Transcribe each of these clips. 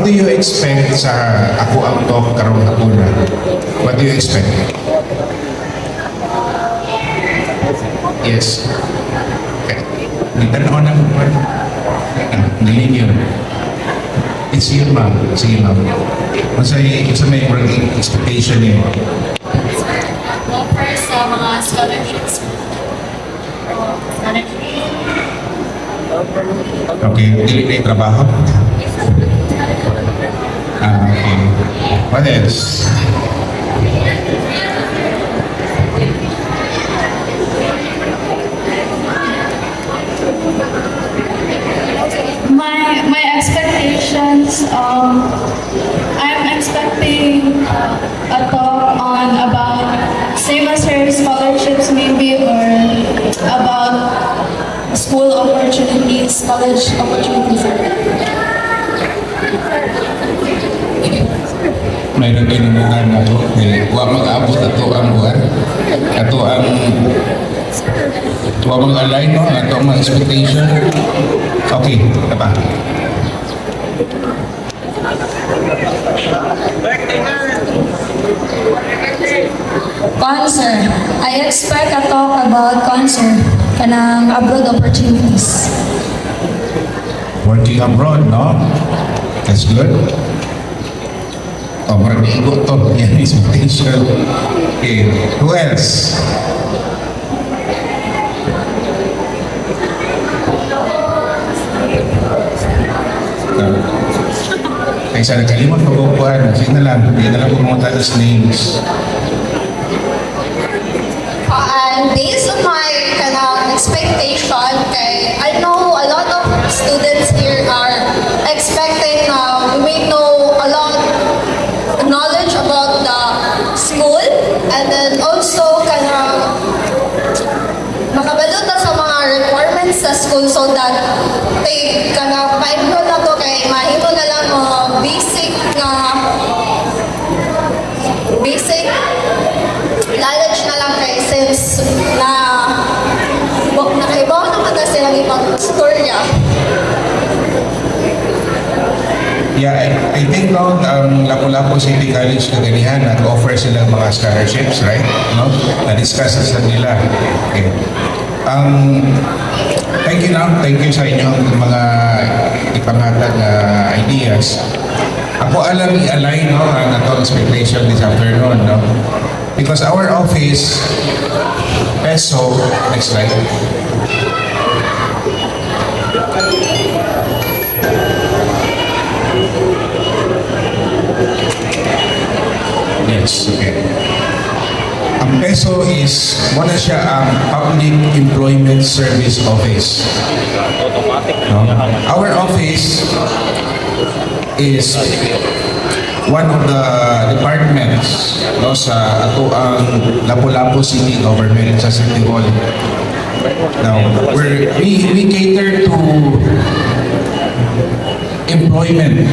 What do you expect sa ako ang talk karong hapuna? What do you expect? Yes. Okay. Tanaw na mo pa. Nilin yun. Sige ma'am. Sige ma'am. Sa may expectation niyo? Well, first, sa mga scholarships. Okay. Dili na yung trabaho? Okay. What else? My expectations, I'm expecting a talk on about same as her scholarships maybe, or about school opportunities, college opportunities. Mayroon din naman na ito. Huwag mag-abot ito ang buwan. Ito ang huwag mag-align, no? Ito ang mga expectation. Okay, ito pa. Concert. I expect a talk about concert kanang abroad opportunities. Working abroad, no? That's good. Oh, marami igot to. Yan, expectation. Okay, who else? Ay, sana kalimot pag-upuan. Sige na lang. Hindi na lang pumunta sa names. And based on my expectation, okay, I know a lot of students here are expecting we may know a lot of knowledge about the school, and then also makabalot na sa mga requirements sa school so that they pa-enroll na to kay mahimo na lang basic knowledge na lang kay since nakaibaw naman na silang ibang storya. Yeah, I think no, Lapu-Lapu City College kaganihan nag-offer silang mga scholarships, right? No? Na-discuss sa nila. Okay. Thank you sa inyong mga ipangatag na ideas. Ako alam i-align no, ang atong expectation this afternoon. No? Because our office, peso, next slide. Yes, okay. Ang peso is, wala siya ang Public Employment Service Office. No? Our office is one of the departments no, sa ato ang Lapu-Lapu City Government sa City Hall. Now, we cater to employment.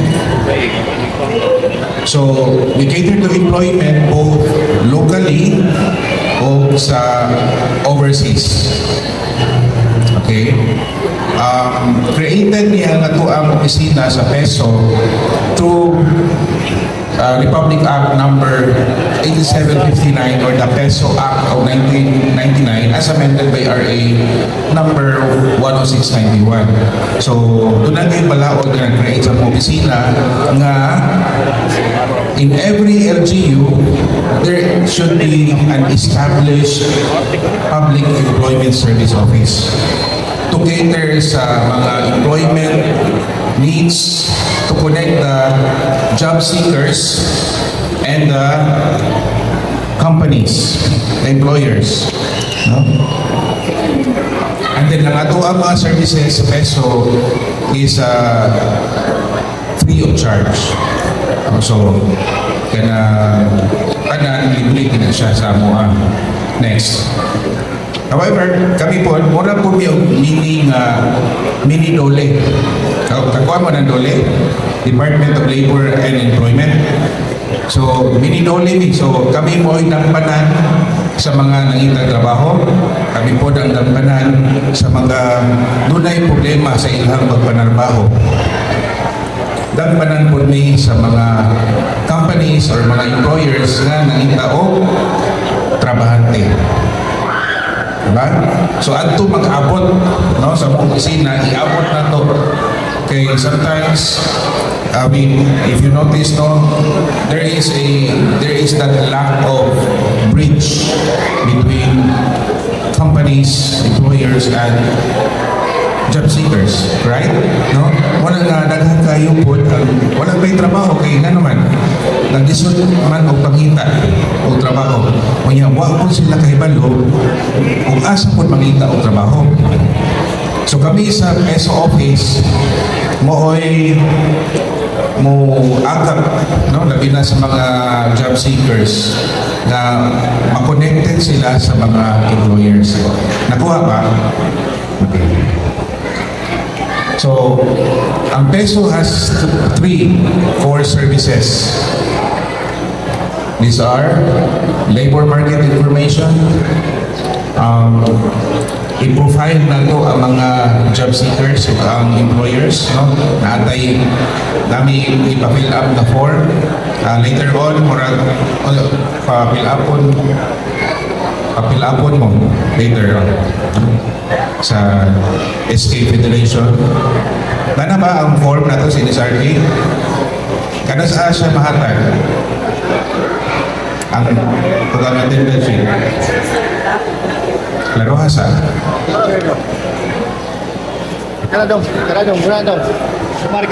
So, we cater to employment both locally o sa overseas. Okay? Created niya nga to ang opisina sa peso through Republic Act number 8759 or the Peso Act of 1999 as amended by RA number 10691. So, doon na yung balaod na nag-create sa opisina nga in every LGU, there should be an established Public Employment Service Office to cater sa mga employment needs, to connect the job seekers and the companies, the employers. No? And then ang ato ang mga services sa peso is free of charge. So, kanan libre na siya sa mga next. However, kami po, mura po yung mini DOLE. Kakuha mo ng DOLE, Department of Labor and Employment. So, mini DOLE, so kami po ay nampanan sa mga nangitang trabaho. Kami po ang nampanan sa mga dunay problema sa ilang magpanarbaho. dagmanan po mi sa mga companies or mga employers nga nangita o trabahante. Diba? So adto mag-abot no sa mga opisina, iabot na to. Okay, sometimes if you notice no, there is that lack of bridge between companies, employers, and job seekers, right? No? Wala nga daghan kayo po wala may trabaho kay nga naman nagdisod man og pangita o trabaho. Kunya wa po sila kahibalo kung asa po mangita og trabaho. So kami sa PESO office mo agap no labi na sa mga job seekers na ma-connected sila sa mga employers. Nakuha ba? Okay. So, ang PESO has three core services. These are labor market information, i-profile na to ang mga job seekers, ang employers, no? Naatay nami ipa-fill up the form. Later on, pa-fill upon mo later on sa SK Federation. Nana ba ang form na to sa NSRD? Kada saan siya mahatag? Ang pag-attendance sheet. Klaro hasa? Karadong. Kamar.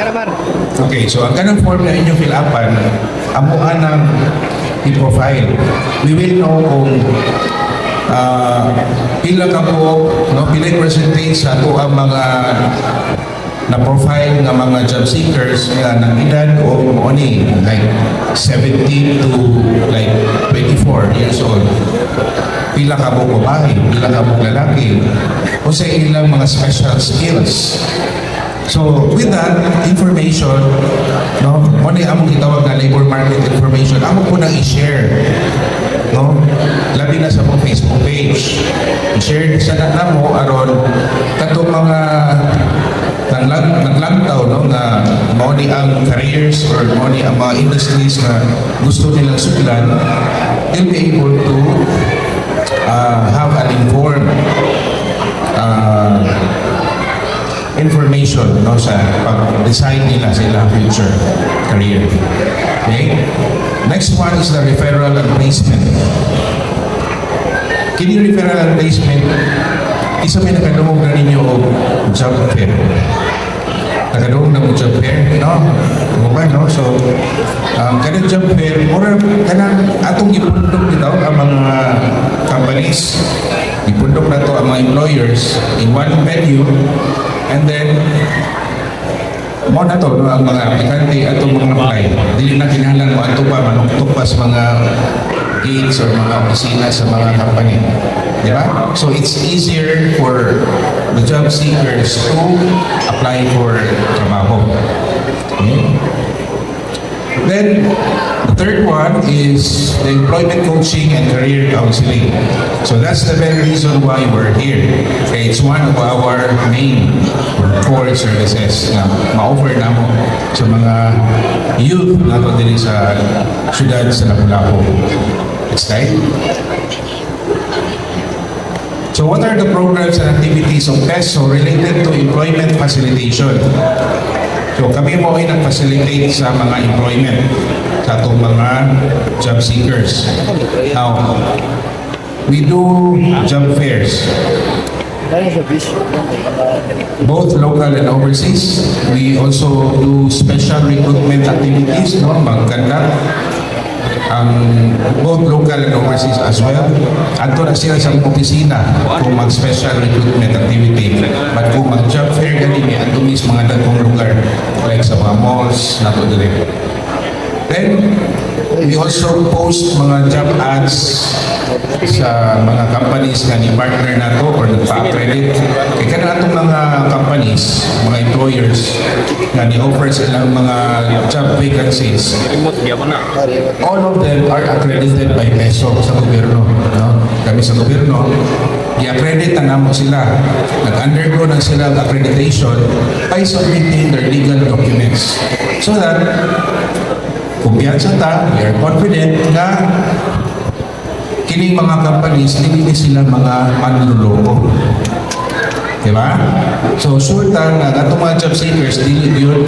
Okay, so ang kanang form na inyong fill upan, amuhan ng i-profile. We will know kung pila ka po, no, pila yung percentage sa ito ang mga na-profile ng mga job seekers nga ng edad o money, like 17 to like 24 years old. Pila ka po babae, pila ka po lalaki, o sa ilang mga special skills. So, with that information, no, muna among itawag na labor market information, among po nang i-share, no, labi na sa mong Facebook page. I-share sa na mo, aron, katong mga naglangtaw, no, na muna ang careers or muna ang mga industries na gusto nilang suklan, they'll be able to have an informed information no sa pag-decide nila sa ilang future career. Okay? Next one is the referral and placement. Kini referral and placement, isa may nakadungog na ninyo o job fair. Nakadungog na mo job fair, no? Ano ba, no? So, kanang job fair, or kanang atong ipundok dito ang mga companies. Ipundok na to ang mga employers in one venue. And then, mo na to, no, ang mga aplikante at mga apply. Dili na kinahanglan mo ato pa manuktok pa sa mga gates or mga opisina sa mga company. Di ba? So, it's easier for the job seekers to apply for trabaho. Okay? Then, the third one is the employment coaching and career counseling. So that's the very reason why we're here. Okay, it's one of our main core services na ma-offer na mo sa mga youth na ito din sa syudad sa Lapu-Lapu. Next slide. So what are the programs and activities of PESO related to employment facilitation? So kami mo ay nag-facilitate sa mga employment sa itong mga job seekers. Now, we do job fairs, both local and overseas. We also do special recruitment activities, no? Mag-conduct both local and overseas as well. Adto na sila sa opisina kung mag-special recruitment activity. But kung mag-job fair ganun, adto mismo mga dagkong lugar like sa mga malls, nato dire. Then, we also post mga job ads sa mga companies nga ni partner na to or nagpa-accredit. Kaya na itong mga companies, mga employers nga ni-offer silang mga job vacancies, all of them are accredited by PESO sa gobyerno. No? Kami sa gobyerno, i-accredit na namo sila. Nag-undergo na sila accreditation by submitting their legal documents. So that, kumpiyansa ta, we are confident nga kining mga companies, hindi sila mga manluloko. Diba? So, sure ta nga itong mga job seekers, dili yun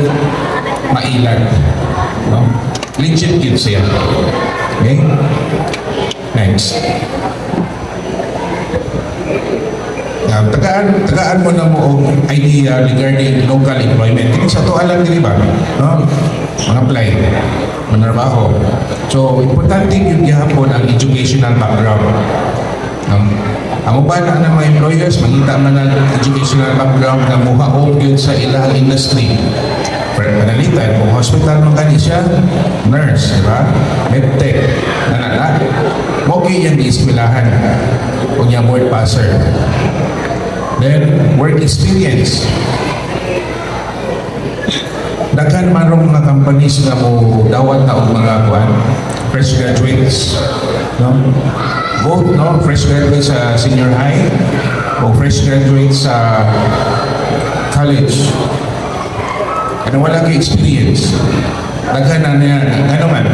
mailan. No? Legit yun siya. Okay? Next. Tagaan mo na mo ang idea regarding local employment. Kung sa to alam din ba? No? Mag-apply, manarbaho. So, importante yung gihapon ang educational background. Amo ba na ng mga employers, mangita man ang educational background na muhaog yun sa ilang industry. Panalitan, kung hospital nung kani siya, nurse, di ba? Medtech, nanala. Okay yan di-eskwelahan. Kung yung word passer. Then, work experience. Daghan man rong mga companies na mo dawat na og mga kuan, fresh graduates, no? Both, no? Fresh graduates sa senior high o fresh graduates sa college. Ano wala kay experience. Daghan na niya, ano man.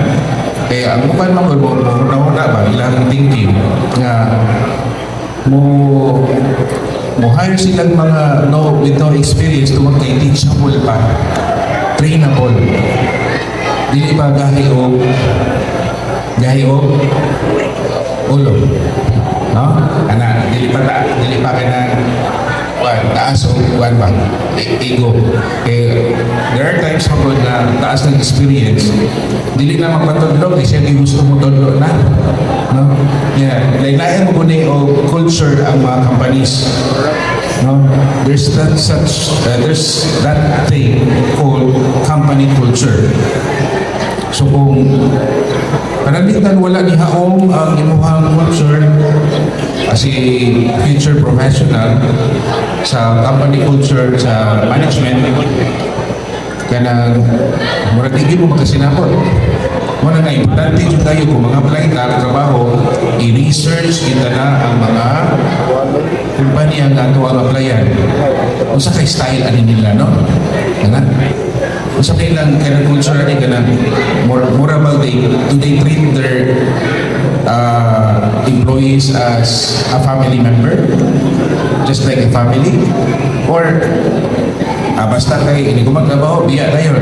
Kaya ang kuan man mo na ba ilang thinking nga mo hire silang mga with no experience to kay teachable pa, trainable, dili ba gahi o ulo, no? Ana dili pa ka na taas o kuan ba ego. There are times kapag na taas ng experience, dili na magpatudlog, siya di gusto mo tudlo na, no? Yeah, lain-lain mo guni o culture ang mga companies, no? There's that thing called company culture. So kung panalitan wala ni haong ang imuhang culture as a future professional sa company culture, sa management, kanang murag di mo makasinapot. Muna nga, importante yung tayo kung mga apply na trabaho, i-research kita na ang mga kumpanya nga ito ang applyan. Kung sa kay style ano nila, no? Ganun? Kung sa kailang kanang culture ni kanang more about do they treat their employees as a family member, just like a family, or basta kay hindi ko magtrabaho biya na yun,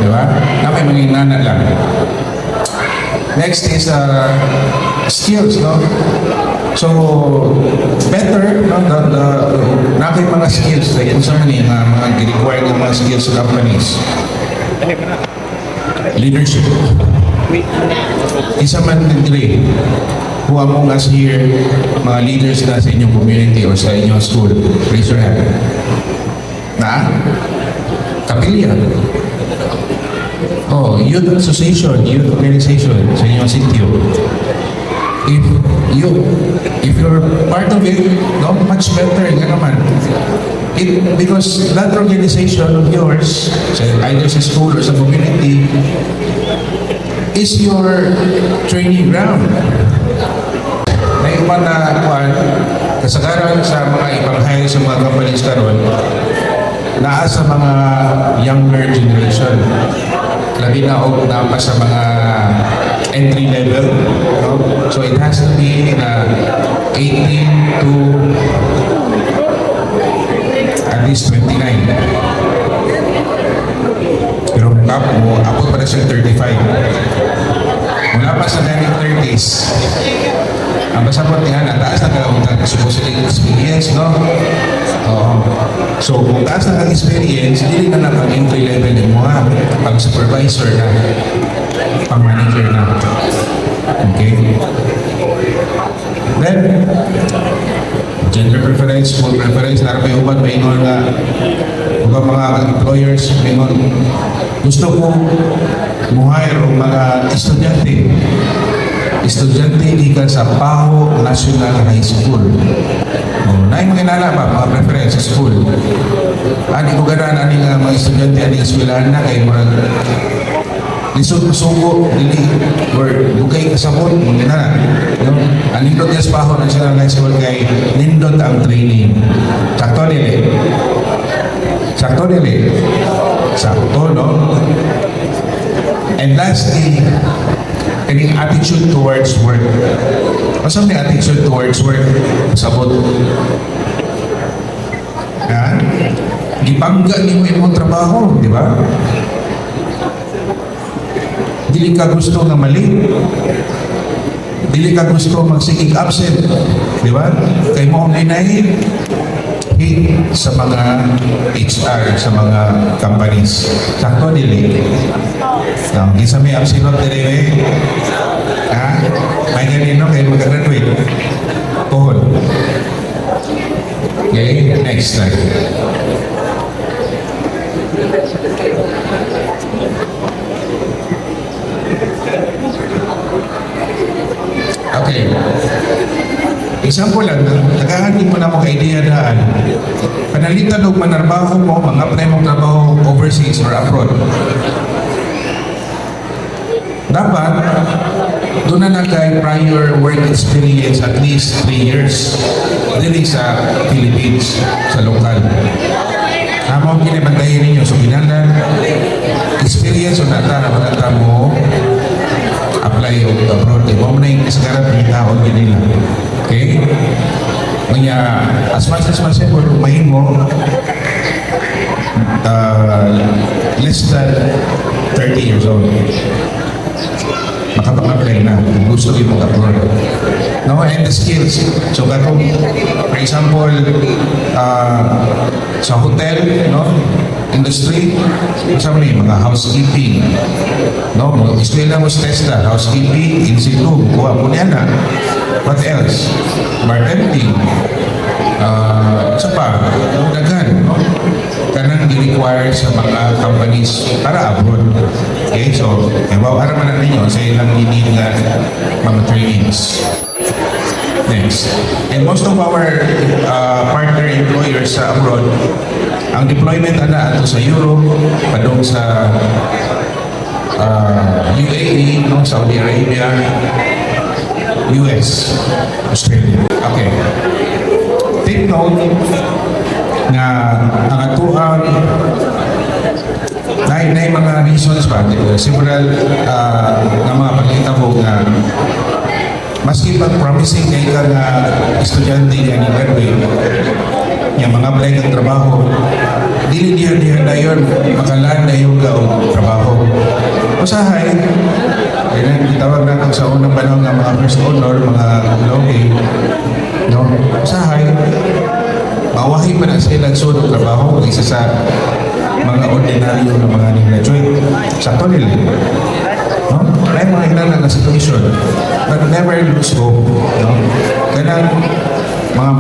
di ba? Na may mga nana lang. Next is skills, no? So better, no, na kay mga skills like kung saan mga required ng mga skills sa companies. Leadership. Isa man nagdili who among us here, mga leaders na sa inyong community or sa inyong school, raise your hand. Na? Kapilya. Oh, youth association, youth organization sa inyong sitio. If you're part of it, no, much better nga naman. Because that organization of yours, either sa school or sa community, is your training ground. May iba na kasagaran sa mga ipang-hire sa mga companies karon, naa sa mga younger generation. Labi na o pa sa mga entry level, no? So it has to be 18 to at least 29. Pero abot pa na siya 35. Mula pa sa 30s, ang pasaport niya na taas na kauntan supposedly experience, no? So kung taas na experience, hindi na pang entry level din mo ha, pang supervisor na, pang manager na. Okay? Then, gender preference, school preference, narapay uban, may ingon nga, uban mga employers, may ingon, gusto ko muhire o mga estudyante gikan sa PAHO National High School. Na yung mga inala ba, mga preference sa school. Ani ko ganaan, ani nga mga estudyante, ani eskwelahan na, kay mga lisod-sugo, dili, or bukay kasabot, mga na. Anindot yung PAHO National High School kay nindot ang training. Sakto nili. Sakto, no? And lastly, kaning attitude towards work. Asa may attitude towards work? Sabot. Ha? Gibangga ni mo imong trabaho, di ba? Dili ka gusto nga mali. Dili ka gusto magsigig absent, di ba? Kay mo ang hit sa mga HR, sa mga companies. Sakto, dili. No, isa may absent dili eh. Ha? May ganino kayo mag-graduate. Tuhod. Okay, next slide. Okay. Example lang, naghahanap mo na mo ka-idea daan. Panalitan o manarbaho mo, mga-apply mong trabaho overseas or abroad. Dapat, doon na nagay prior work experience at least 3 years dili sa Philippines, sa lokal. Tama ang kinibantayin ninyo. So, ginalan, experience o nata mo apply o abroad. Mo na yung kasagarap ng tao nila. Okay? Kanya, as much as possible, umahin mo less than 30 years old. Makapag-apply na kung gusto rin mo abroad. No? And the skills. So, katong, for example, sa hotel, no? Industry, sa mga housekeeping, no? Eskwela mo testa, housekeeping, in situ, kuha mo niya na. What else? Bartending. Sa pa, daghan, no? Kanang i-require sa mga companies para abroad. Okay, so, ara man na ninyo sa ilang need na mga trainings. Next. And most of our partner employers sa abroad, ang deployment ana ato sa Europe, padung sa UAE, no, Saudi Arabia, US, Australia. Okay. Take note nga ang atuang na mga reasons ba, several na mga pagkitabo na maski pag promising kay ka na estudyante nga ni graduate yung mga apply ng trabaho dili diyan na yun makalaan na yung trabaho usahay kaya tawag natin sa unang panahon ng mga first honor mga logi no usahay mawahi pa na sila sunod trabaho isa sa mga ordinaryo na mga graduate sa tonil no? May mga hinala na situation but never lose hope no? Ganang mga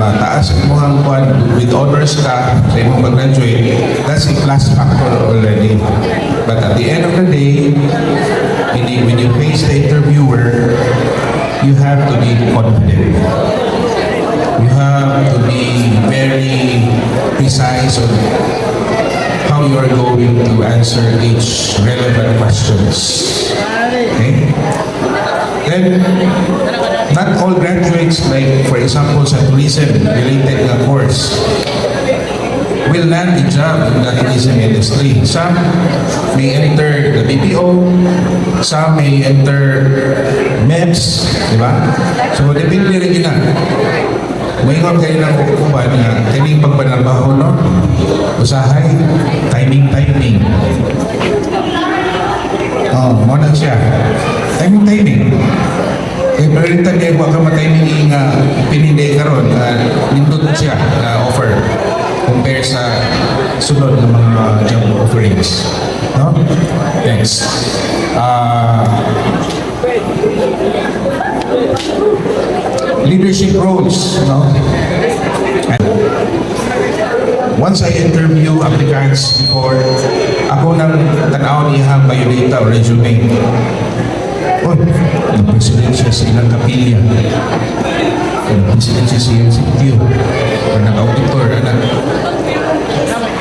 mataas mo ang kuhan with honors ka sa imong mag-graduate that's a plus factor already but at the end of the day when you face the interviewer you have to be confident you have to be very precise on how you are going to answer each relevant questions. Okay? Then, not all graduates, like for example, sa tourism-related na course, will land a job in the tourism industry. Some may enter the BPO, some may enter MEPS, di ba? So, depende rin yun na. Mayroon kayo ng kukuban na kaning pagpanarbaho, no? Usahay, timing. Mo na siya. Timing. Kaya palitan niya, huwag ka matiming nga pinindi ka ron, nindot siya na offer compare sa sunod ng mga job offerings. No? Next. Leadership roles, no? And once I interview applicants before, ako nang tanaw niyang biodata o resume. Oh, nag-president siya sa ilang kapilya. Nag-president siya sa NCQ. O nag-auditor, anak.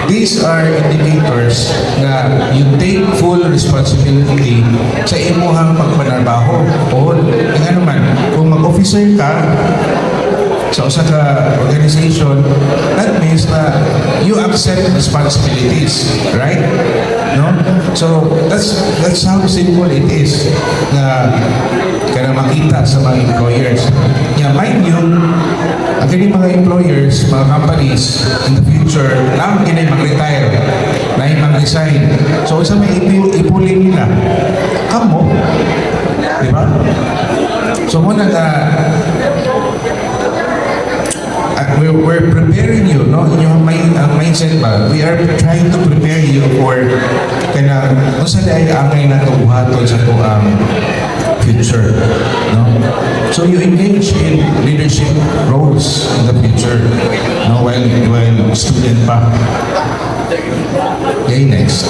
These are indicators na you take full responsibility sa imuhang pagpanarbaho. O, nga naman, kung mag-officer ka, sa usa ka organization, that means na you accept responsibilities, right? No? So that's how simple it is na kana makita sa mga employers. Yeah, mind you, ang kini mga employers, mga companies in the future, lang kini mag-retire, na mag-resign. So sa may ipulin nila, kamo, di ba? So muna na we're preparing you, no? Yung mindset ba? We are trying to prepare you for kana kung sa dahil angay na ito buhaton sa ito ang future, no? So you engage in leadership roles in the future, no? While student pa. Okay, next.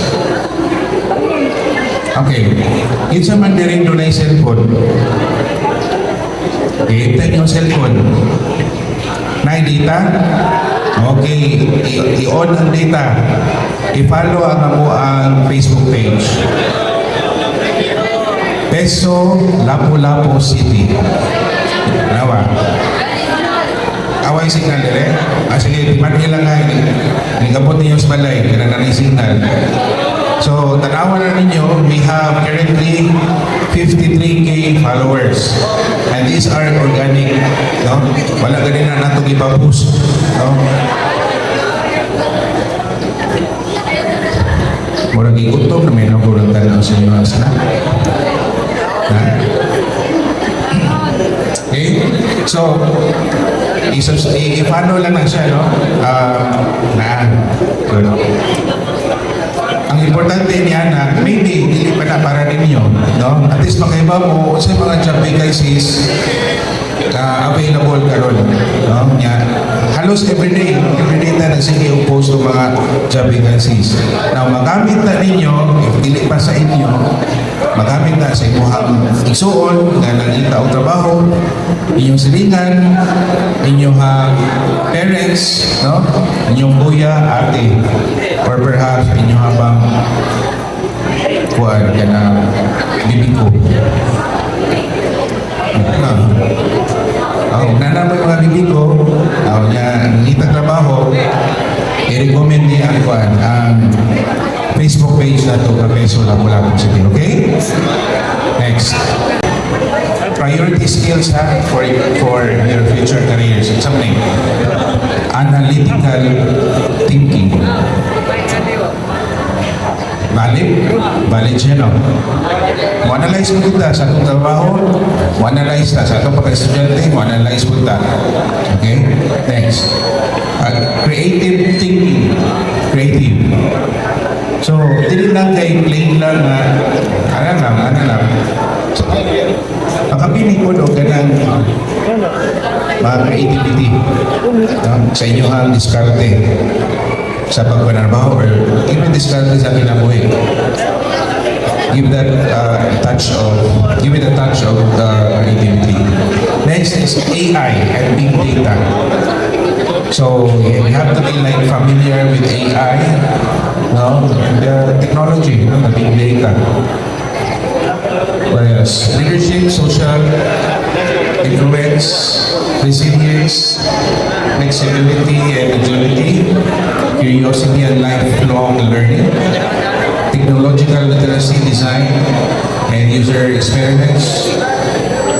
Okay, yun sa man din doon ay cellphone. Okay, take yung cellphone. Na data? Okay, i-on ang data. I-follow ang Facebook page. Peso Lapu-Lapu City. Nawa. Away signal dire. Sige, timan nila nga. Nagabot niyo sa balay. Kaya na signal. So, tanawan na ninyo, we have currently 53K followers. And these are organic, no? Wala ganin na natong ipa-post, no? Murag igutom na may nakurang tanong sa inyo na. Okay? So, i-follow lang na siya, no? Good. Ang importante niya na maybe hindi pa na para ninyo, no? At least makaiba mo sa mga job vacancies available karon, no? Halos everyday na sige yung post ng mga job vacancies. Now, magamit na ninyo, if dili pa sa inyo, magamit na sa inyong isuon na nangita o trabaho, inyong silingan, inyong parents, no? Inyong kuya, ate, or perhaps inyong habang kuwan ka na bibiko. Nanamay mga bibiko, nangita trabaho, i-recommend niya ang kuwan, ang Facebook page na ito, Peso Lapu-Lapu City, okay? Next. Priority skills for your future careers. It's something. Analytical thinking. Valid siya, no? Mo-analyze mo kita sa itong trabaho, mo-analyze ta sa itong pagka-estudyante, mo-analyze mo ta. Okay? Next. Creative thinking. Creative. So, hindi lang kay plain lang na ano lang. So, makapili ko doon ka ng mga creativity sa inyong diskarte sa pagpanarbaho or even diskarte sa kinabuhi. Give it a touch of creativity. Next is AI and big data. So you have to be like familiar with AI, no, the technology, no, the big data. Whereas leadership, social influence, resilience, flexibility and agility, curiosity and lifelong learning, technological literacy, design and user experience,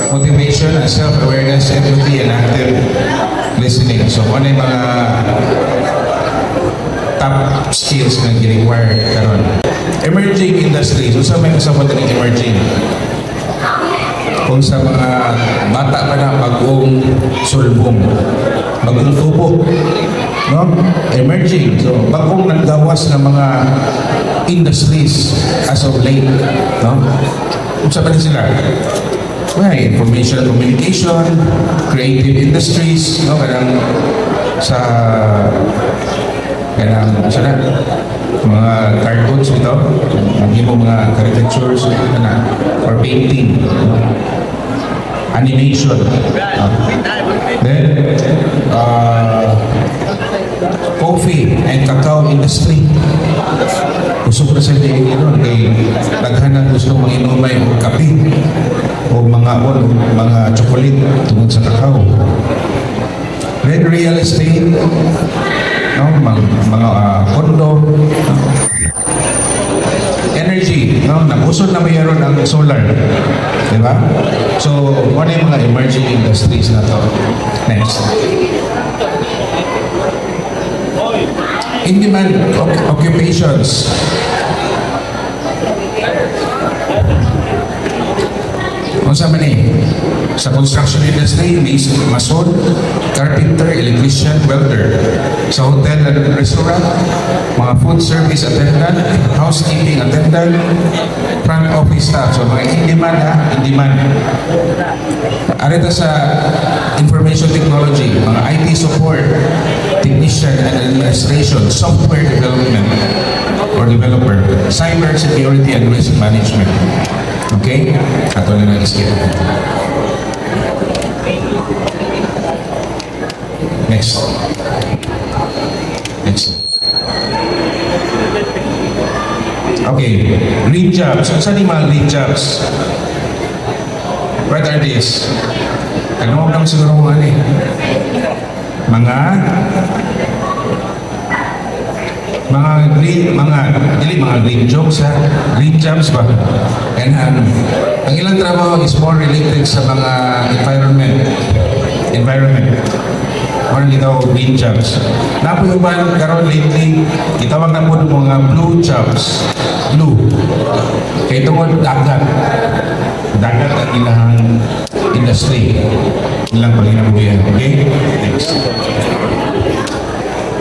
motivation and self-awareness, empathy and active listening. So, ano yung mga top skills na gi-require karon? Emerging industries. So, sa may kasama din emerging. Kung sa mga bata pa na bagong sulbong, bagong tubo, no? Emerging. So, bagong naggawas ng mga industries as of late, no? Kung sa pa sila? Well, information and communication, creative industries, no? Sana, mga cartoons ito, mga caricatures, or painting, animation. Then, coffee and cacao industry. Gusto ko na sa day ito, naghanap gusto mong inumay o kape o mga chocolate tungkol sa cacao. Then real estate, no? Mga kondo, energy, no? Nabusod na mayroon ang solar. Di ba? So, ano yung mga emerging industries na to? Next. In-demand occupations. Kung sa man sa construction industry, may mason, carpenter, electrician, welder. Sa hotel and restaurant, mga food service attendant, housekeeping attendant, front office staff. So mga in-demand in-demand. Arita sa information technology, mga IT support, technician and administration, software development or developer, cyber security and risk management. Okay? Ato na skip. Next. Next. Okay. Green jobs. Saan yung mga green jobs? What are these? Ano lang siguro mga ano eh? Mga green jobs ha, green jobs ba? And ang ilang trabaho is more related sa mga environment. Or daw green jobs. Napo yung ba karon lately, itawag na po ng mga blue jobs. Blue. Kaya tungod dagat. Dagat ang ilang industry. Ilang paginabuyan. Okay? Next.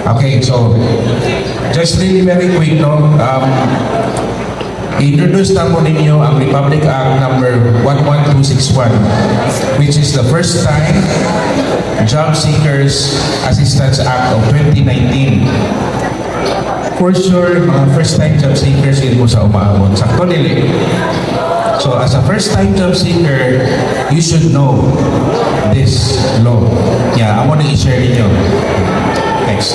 Okay, so just really very quick, no? Introduce na po ninyo ang Republic Act number 11261, which is the first time Job Seekers Assistance Act of 2019. For sure, mga first time job seekers yun mo sa umaabot. Sakto nili. So as a first time job seeker, you should know this law. Yeah, I want to i-share ninyo. Next.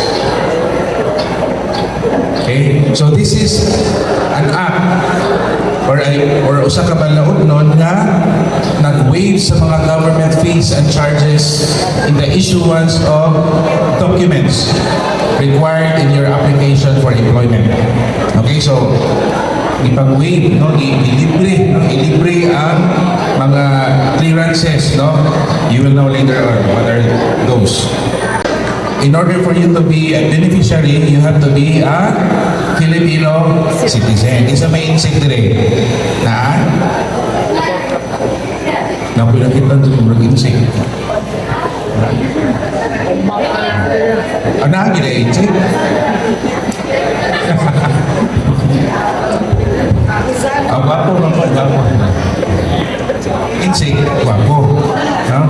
Okay, so this is an act or usa ka balaod nun nga nag-waive sa mga government fees and charges in the issuance of documents required in your application for employment. Okay, so ipag-waive, no, ilibre ang mga clearances, no. You will know later on what are those. In order for you to be a beneficiary, you have to be a Filipino citizen. Isa may insigre na napilakit doon murag insig. Ano ang insig? Wapo. Insig, wapo. No?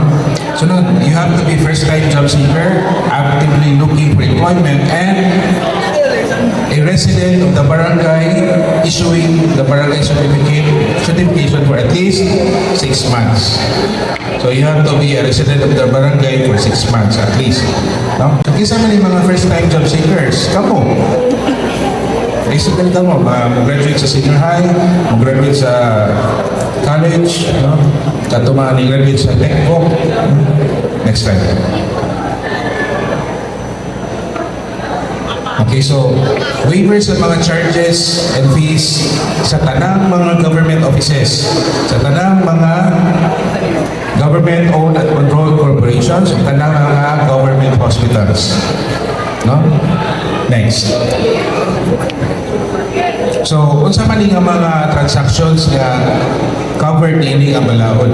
So now, you have to be first-time job seeker, actively looking for employment, and a resident of the barangay issuing the barangay certification for at least 6 months. So you have to be a resident of the barangay for 6 months at least. No? Kisa man yung mga first-time job seekers, kamo. Basically kamo, mag-graduate sa senior high, mag-graduate sa college, no? Katuma ni-graduate sa TechBook. Next slide. Okay, so waivers sa mga charges and fees sa tanang mga government offices, sa tanang mga government-owned and controlled corporations, sa tanang mga government hospitals. No? Next. So, kung sa mali nga mga transactions na covered ini ang balaod.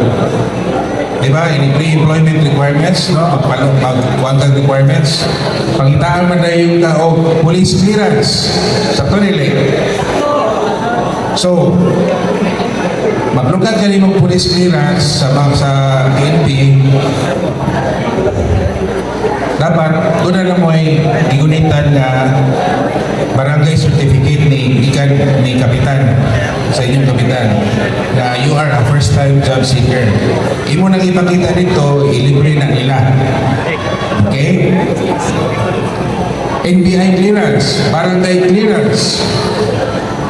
Diba? Ini pre-employment requirements, no? Mag-quantum requirements. Pangitaan man na yung police clearance sa tonile. So, maglugad ka rin ng police clearance sa PNP, dapat doon na mo ay igunitan na barangay certificate ni kapitan sa inyong kapitan na you are a first time job seeker. Imo nang ipakita dito, ilibre na nila. Okay? NBI clearance, barangay clearance,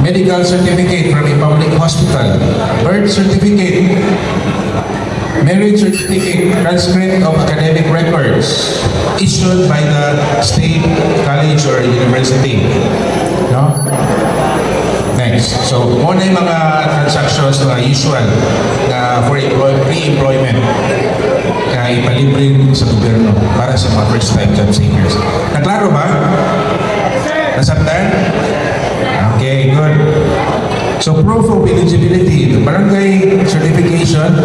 medical certificate from a public hospital, birth certificate, Merit certificate, transcript of academic records issued by the state college or university. No? Next. So, muna yung mga transactions na usual na for pre-employment na ipalibre rin sa gobyerno para sa mga first-time job seekers. Naklaro ba? Nasabtan? Okay, good. So, proof of eligibility, the barangay certification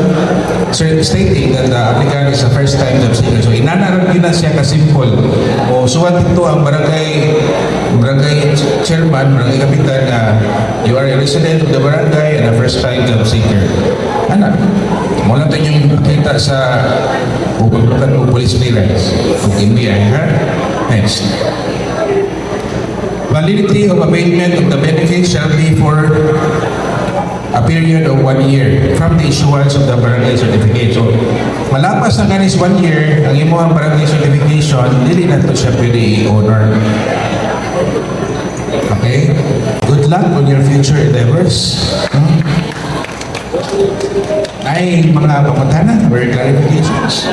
stating that the applicant is a first-time job seeker. So, inanarap yun na siya ka-simple. O, suwat ito ang barangay chairman, barangay kapitan na you are a resident of the barangay and a first-time job seeker. Ano? Mula tayo yung makita sa pagkakutan ng police clearance. Kung NBI, ha? Next. Validity of abatement of the benefits shall be for a period of 1 year from the issuance of the barangay certificate. So, malapas na kanis 1 year, ang imo ang barangay certification, dili na ito siya pwede i-honor. Okay? Good luck on your future endeavors. Ay, mga pamatanan or clarifications.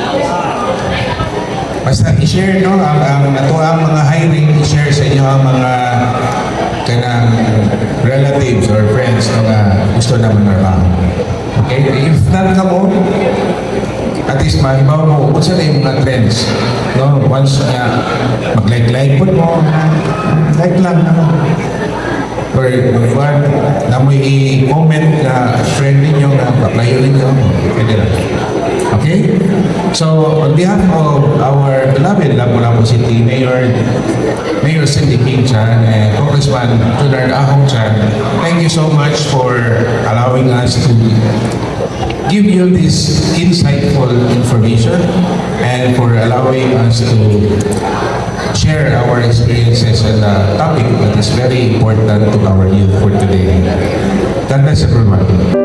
Basta i-share, no, ang natuang mga hiring, i-share sa inyo ang mga kanang relatives or friends na gusto naman na okay? If not ka mo, at least mahibaw mo, kung saan yung mga trends. No? Once mag-like po mo, like lang, ano. Or one, na mo i-comment na friend ninyo, na kaplayo ninyo, pwede lang. Okay? So, on behalf of our beloved Lapu-Lapu City Mayor Cindy King Chan and Congressman Junard Ahong Chan, thank you so much for allowing us to give you this insightful information and for allowing us to share our experiences on a topic that is very important to our youth for today. God bless everyone.